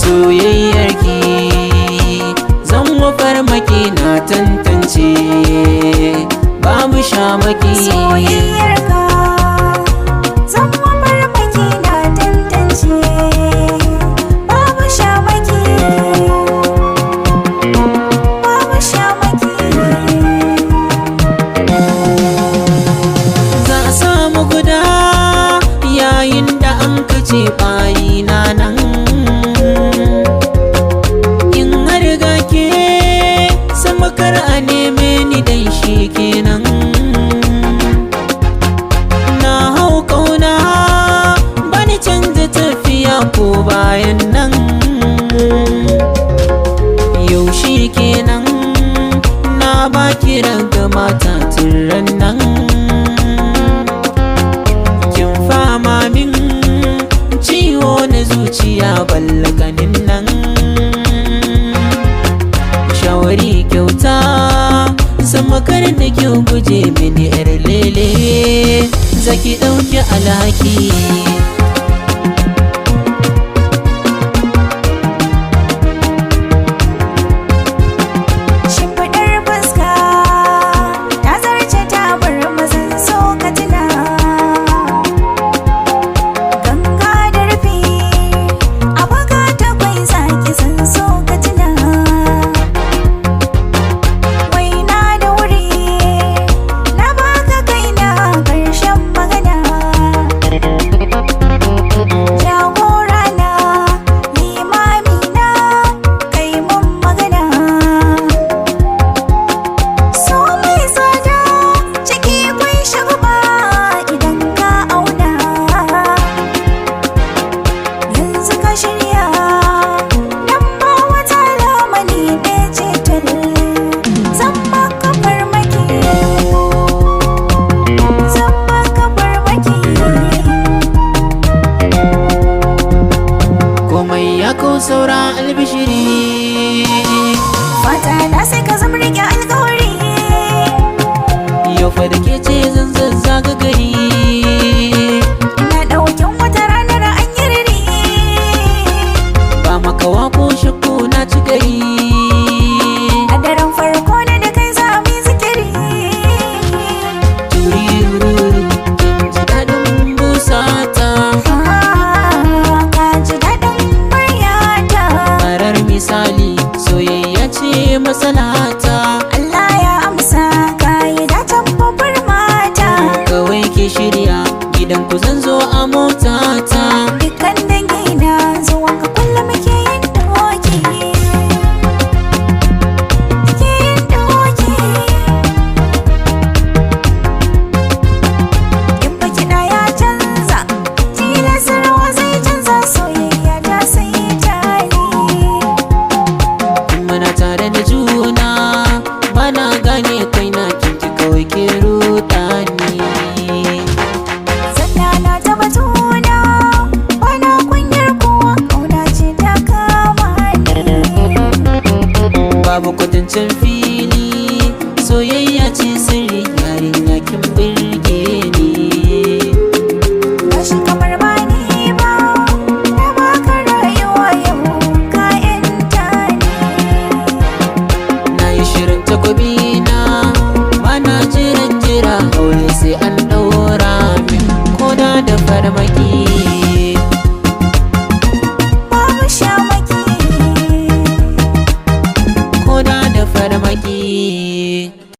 soyayyarki zan farmaki na tantance babu shamaki. Soyayyarka zan farmaki na tantance babu shamaki, babu shamaki. Za a samu guda yayin da an kace bayi na nan, in har ga ke sama kar a neme ni dan shi kenan. Na hau kauna bani canza tafiya ko bayan nan, yau shi kenan na baki raga mata tiran nan. Kin fama min ciwo na zuciya ballaganin nan, shawari kyauta sama kar da ki guje mini yar lele, zaki ɗauki alhaki. Shimfiɗar fuska ta zarce ta bar mazan so ka tuna, ganga da rufe a baka ta kwai zaki san so ka tuna. Waina da wuri na baka kaina ƙarshen magana, jagora na limami na kai mun magana. So mai tsada ciki kwai shagaba idan ka auna, yanzu ka shirya dan ba wata lamani ɗaya ce tal, zan maka farmaki, zan maka farmaki. Komai ya kau saura albishiri, Fata na sai ka zama rike alkawari, yau fa da ke ce zan zazzaga gari. ina ɗaukin wata ranar an yi riri. Ba makawa ko shakku na ci gari, A daren farko na da kai za mu yi zikiri. tururu kin ji daɗin busata, Ka ji daɗin muryata, marar misali soyayya ce matsalata. Allah ya amsa ka yi dacen babbar mata. Kawai ke shirya gidan ku zan zo a motata. Dukkan dangina zuwan ka kullum muke yin doki, muke yin doki. In fa kiɗa ya canza, tilasarwa zai canza, soyayya ta sai tali. Muna tare da juna bana gane kaina kinki kawai ke rudani. Zanna na ta batuna bana kunyar kowa, ƙauna ce ta kama ni. Babu kwatancin fili soyayya ce sirri, yarinya kin birge ni. Gashi kamar ba ni ba, na baka rayuwa yau ka yanta ni. Na yi shirin takobi na bana jiran jira, aure sai an ɗaura min koda da farmaki.